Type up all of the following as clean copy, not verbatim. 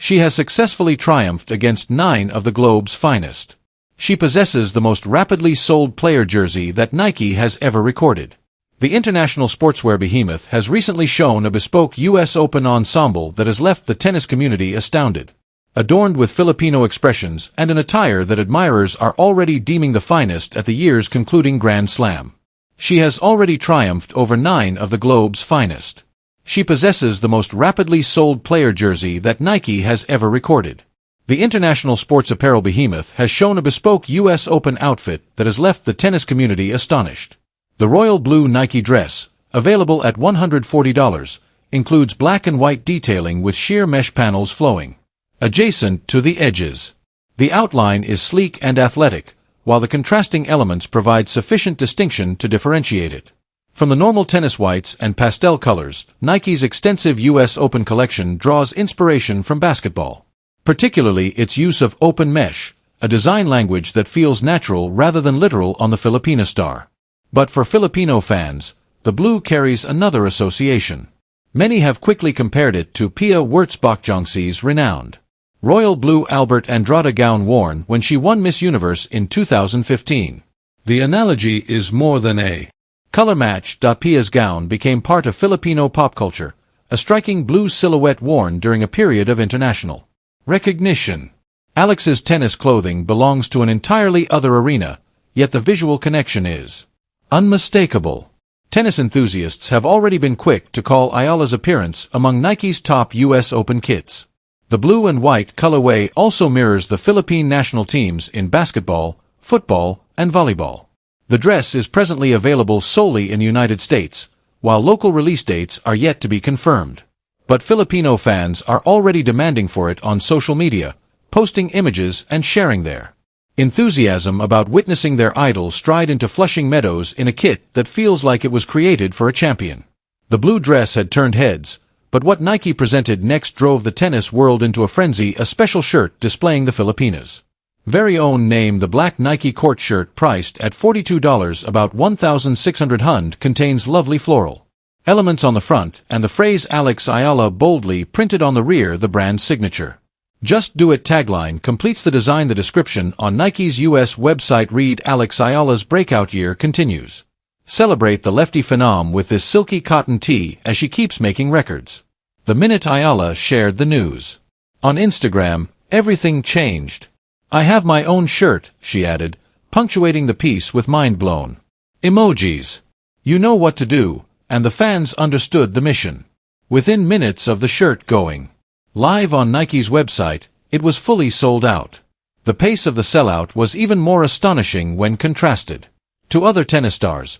She has successfully triumphed against 9 of the globe's finest. She possesses the most rapidly sold player jersey that Nike has ever recorded. The international sportswear behemoth has recently shown a bespoke U.S. Open ensemble that has left the tennis community astounded. Adorned with Filipino expressions and an attire that admirers are already deeming the finest at the year's concluding Grand Slam. She has already triumphed over 9 of the globe's finest. She possesses the most rapidly sold player jersey that Nike has ever recorded. The international sports apparel behemoth has shown a bespoke U.S. Open outfit that has left the tennis community astonished. The royal blue Nike dress, available at $140, includes black and white detailing with sheer mesh panels flowing adjacent to the edges. The outline is sleek and athletic, while the contrasting elements provide sufficient distinction to differentiate it. From the normal tennis whites and pastel colors, Nike's extensive U.S. Open collection draws inspiration from basketball. Particularly its use of open mesh, a design language that feels natural rather than literal on the Filipino star. But for Filipino fans, the blue carries another association. Many have quickly compared it to Pia Wurtzbach-Jongse's renowned royal blue Albert Andrade gown worn when she won Miss Universe in 2015. The analogy is more than a color match. Pia's gown became part of Filipino pop culture, a striking blue silhouette worn during a period of international recognition. Alex's tennis clothing belongs to an entirely other arena, yet the visual connection is unmistakable. Tennis enthusiasts have already been quick to call Eala's appearance among Nike's top U.S. Open kits. The blue and white colorway also mirrors the Philippine national teams in basketball, football, and volleyball. The dress is presently available solely in the United States, while local release dates are yet to be confirmed. But Filipino fans are already demanding for it on social media, posting images and sharing their enthusiasm about witnessing their idol stride into Flushing Meadows in a kit that feels like it was created for a champion. The blue dress had turned heads, but what Nike presented next drove the tennis world into a frenzy. A special shirt displaying the Filipinas' very own name. The black Nike court shirt, priced at $42, about $1,600, contains lovely floral elements on the front and the phrase Alex Eala boldly printed on the rear, the brand's signature "Just Do It" tagline completes the design. The description on Nike's U.S. website read, Alex Eala's breakout year continues. Celebrate the lefty phenom with this silky cotton tee as she keeps making records. The minute Eala shared the news on Instagram, everything changed. I have my own shirt, she added, punctuating the piece with mind-blown emojis. You know what to do, and the fans understood the mission. Within minutes of the shirt going live on Nike's website, it was fully sold out. The pace of the sellout was even more astonishing when contrasted to other tennis stars.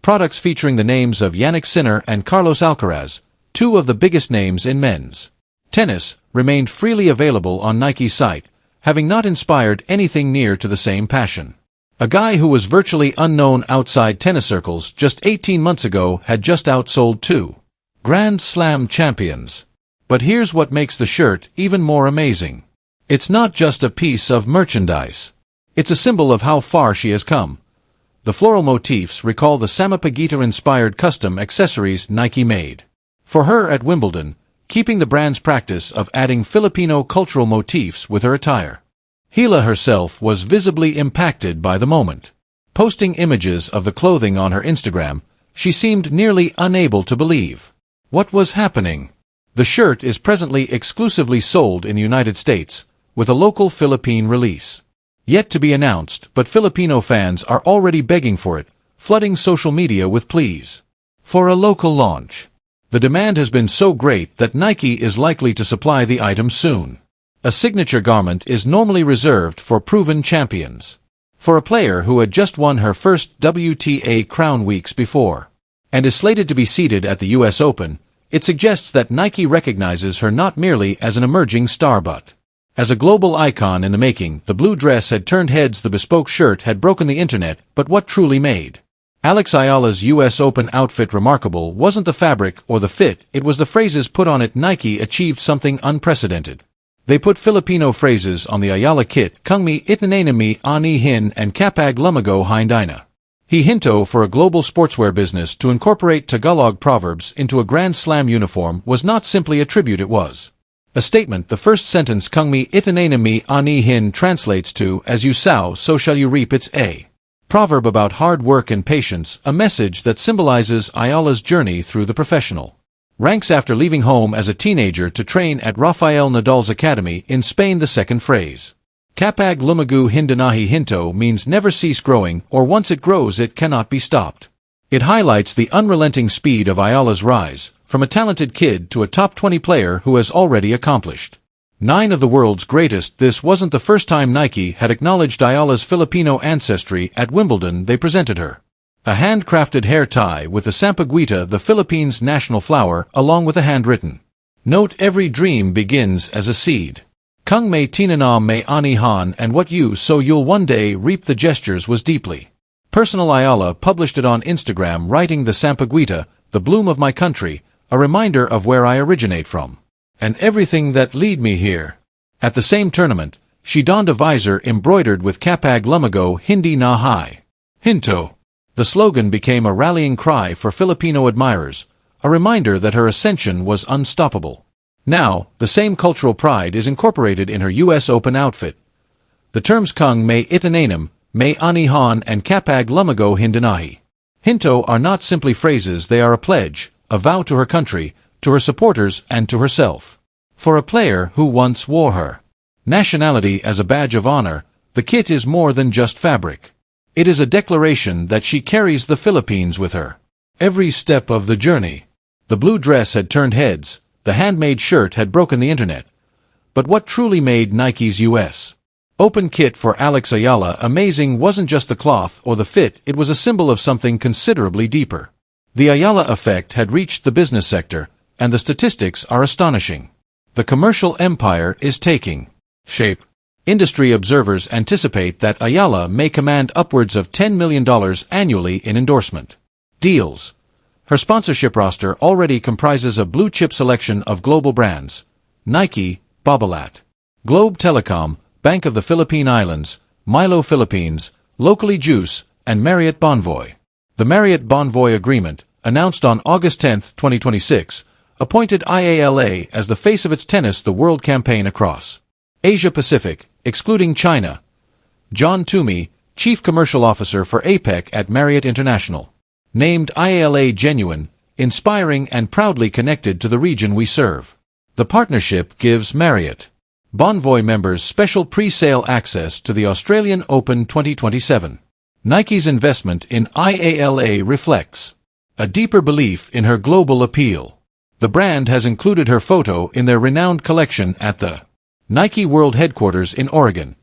Products featuring the names of Jannik Sinner and Carlos Alcaraz, 2 of the biggest names in men's tennis, remained freely available on Nike's site, having not inspired anything near to the same passion. A guy who was virtually unknown outside tennis circles just 18 months ago had just outsold 2 Grand Slam champions. But here's what makes the shirt even more amazing. It's not just a piece of merchandise. It's a symbol of how far she has come. The floral motifs recall the Samapagita-inspired custom accessories Nike made for her at Wimbledon, keeping the brand's practice of adding Filipino cultural motifs with her attire. Eala herself was visibly impacted by the moment. Posting images of the clothing on her Instagram, she seemed nearly unable to believe what was happening. The shirt is presently exclusively sold in the United States, with a local Philippine release yet to be announced, but Filipino fans are already begging for it, flooding social media with pleas for a local launch. The demand has been so great that Nike is likely to supply the item soon. A signature garment is normally reserved for proven champions. For a player who had just won her first WTA crown weeks before and is slated to be seated at the U.S. Open, it suggests that Nike recognizes her not merely as an emerging star but as a global icon in the making. The blue dress had turned heads. The bespoke shirt had broken the internet, but what truly made Alex Eala's U.S. Open outfit remarkable wasn't the fabric or the fit, it was the phrases put on it. Nike achieved something unprecedented. They put Filipino phrases on the Eala kit, Kung mi itnanami ani hin and Kapag lumago hindina. He hinto. For a global sportswear business to incorporate Tagalog proverbs into a Grand Slam uniform was not simply a tribute, it was A statement the first sentence kung mi itinanam mi ani hin translates to, as you sow, so shall you reap. It's a proverb about hard work and patience, a message that symbolizes Eala's journey through the professional ranks after leaving home as a teenager to train at Rafael Nadal's academy in Spain. The second phrase, Kapag lumagu hindanahi hinto, means never cease growing, or once it grows it cannot be stopped. It highlights the unrelenting speed of Eala's rise, from a talented kid to a top 20 player who has already accomplished 9 of the world's greatest. This wasn't the first time Nike had acknowledged Eala's Filipino ancestry. At Wimbledon they presented her a handcrafted hair tie with the sampaguita, the Philippines' national flower, along with a handwritten note, every dream begins as a seed. Kung may tinanam may ani han, and what you sow you'll one day reap. The gestures was deeply personal. Eala published it on Instagram, writing, the sampaguita, the bloom of my country, a reminder of where I originate from, and everything that lead me here. At the same tournament, she donned a visor embroidered with Kapag lumago hindi na hai hinto. The slogan became a rallying cry for Filipino admirers, a reminder that her ascension was unstoppable. Now, the same cultural pride is incorporated in her U.S. Open outfit. The terms kung may itinanam, may ani han, and Kapag lumago hindanahi hinto are not simply phrases, they are a pledge, a vow to her country, to her supporters, and to herself. For a player who once wore her nationality as a badge of honor, the kit is more than just fabric. It is a declaration that she carries the Philippines with her every step of the journey. The blue dress had turned heads, the handmade shirt had broken the internet. But what truly made Nike's U.S. Open kit for Alex Eala amazing wasn't just the cloth or the fit, it was a symbol of something considerably deeper. The Eala effect had reached the business sector, and the statistics are astonishing. The commercial empire is taking shape. Industry observers anticipate that Eala may command upwards of $10 million annually in endorsement deals. Her sponsorship roster already comprises a blue-chip selection of global brands: Nike, Babolat, Globe Telecom, Bank of the Philippine Islands, Milo Philippines, Locally Juice, and Marriott Bonvoy. The Marriott Bonvoy Agreement, announced on August 10, 2026, appointed Eala as the face of its Tennis the World campaign across Asia-Pacific, excluding China. John Toomey, Chief Commercial Officer for APEC at Marriott International, named Eala genuine, inspiring, and proudly connected to the region we serve. The partnership gives Marriott Bonvoy members special pre-sale access to the Australian Open 2027. Nike's investment in Eala reflects a deeper belief in her global appeal. The brand has included her photo in their renowned collection at the Nike World Headquarters in Oregon.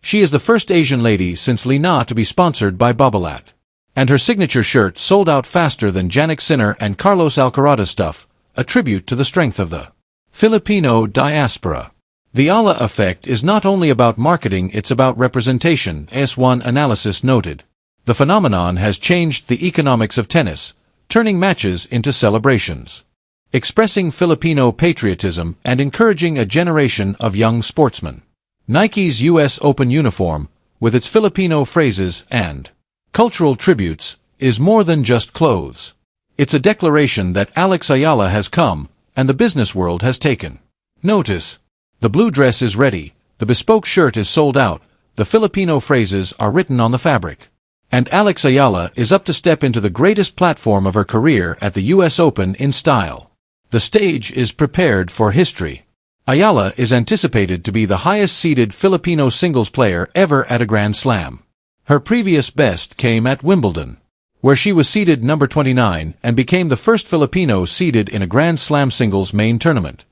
She is the first Asian lady since Lina to be sponsored by Babolat. And her signature shirt sold out faster than Jannik Sinner and Carlos Alcaraz's stuff, a tribute to the strength of the Filipino diaspora. The Eala effect is not only about marketing, it's about representation, as one analysis noted. The phenomenon has changed the economics of tennis, turning matches into celebrations, expressing Filipino patriotism, and encouraging a generation of young sportsmen. Nike's U.S. Open uniform, with its Filipino phrases and cultural tributes, is more than just clothes. It's a declaration that Alex Eala has come, and the business world has taken notice. The blue dress is ready, the bespoke shirt is sold out, the Filipino phrases are written on the fabric. And Alex Eala is up to step into the greatest platform of her career at the U.S. Open in style. The stage is prepared for history. Eala is anticipated to be the highest-seeded Filipino singles player ever at a Grand Slam. Her previous best came at Wimbledon, where she was seeded number 29 and became the first Filipino seeded in a Grand Slam singles main tournament.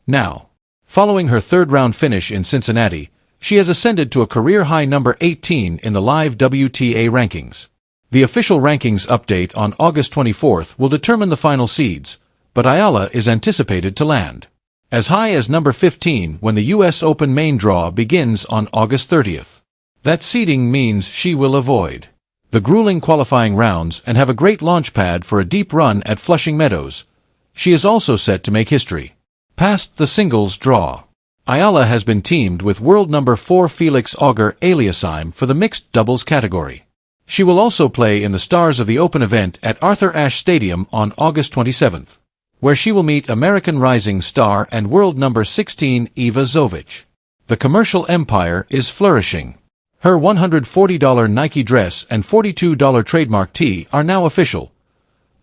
Now, following her third-round finish in Cincinnati, she has ascended to a career-high number 18 in the live WTA rankings. The official rankings update on August 24th will determine the final seeds, but Eala is anticipated to land as high as number 15 when the U.S. Open main draw begins on August 30th. That seeding means she will avoid the grueling qualifying rounds and have a great launchpad for a deep run at Flushing Meadows. She is also set to make history past the singles draw. Eala has been teamed with world number 4 Felix Auger-Aliassime for the mixed doubles category. She will also play in the Stars of the Open event at Arthur Ashe Stadium on August 27th. where she will meet American rising star and world number 16 Eva Zovic. The commercial empire is flourishing. Her $140 Nike dress and $42 trademark tee are now official.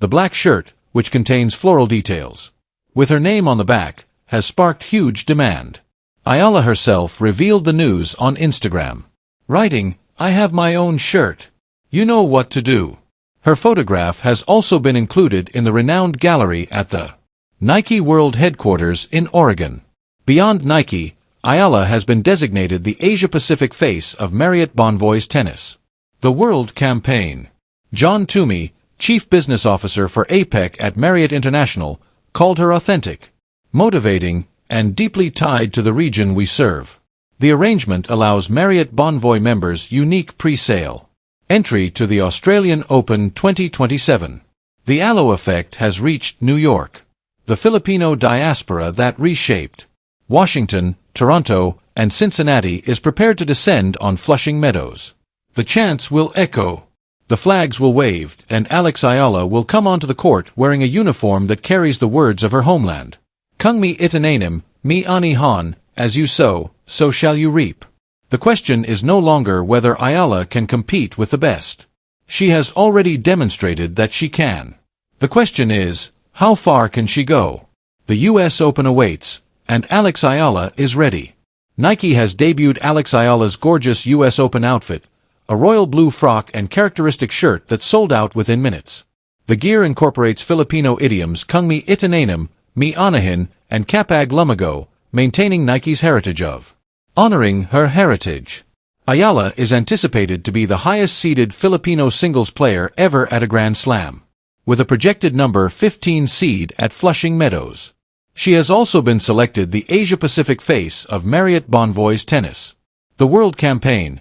The black shirt, which contains floral details, with her name on the back, has sparked huge demand. Eala herself revealed the news on Instagram, writing, "I have my own shirt. You know what to do." Her photograph has also been included in the renowned gallery at the Nike World Headquarters in Oregon. Beyond Nike, Eala has been designated the Asia-Pacific face of Marriott Bonvoy's tennis. The World Campaign. John Toomey, Chief Business Officer for APEC at Marriott International, called her authentic, motivating, and deeply tied to the region we serve. The arrangement allows Marriott Bonvoy members unique pre-sale entry to the Australian Open 2027. The halo effect has reached New York. The Filipino diaspora that reshaped Washington, Toronto, and Cincinnati is prepared to descend on Flushing Meadows. The chants will echo. The flags will wave, and Alex Eala will come onto the court wearing a uniform that carries the words of her homeland. Kung mi itinanim, mi ani han, as you sow, so shall you reap. The question is no longer whether Eala can compete with the best. She has already demonstrated that she can. The question is, how far can she go? The US Open awaits, and Alex Eala is ready. Nike has debuted Alex Eala's gorgeous US Open outfit, a royal blue frock and characteristic shirt that sold out within minutes. The gear incorporates Filipino idioms kung mi itinanim, mi anahin, and kapag lumago, maintaining Nike's heritage of honoring her heritage. Eala is anticipated to be the highest-seeded Filipino singles player ever at a Grand Slam, with a projected number 15 seed at Flushing Meadows. She has also been selected the Asia-Pacific face of Marriott Bonvoy's tennis. The World Campaign.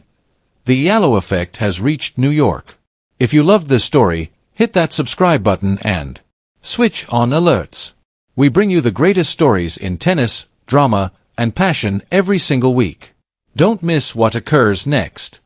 The halo effect has reached New York. If you loved this story, hit that subscribe button and switch on alerts. We bring you the greatest stories in tennis, drama, and passion every single week. Don't miss what occurs next.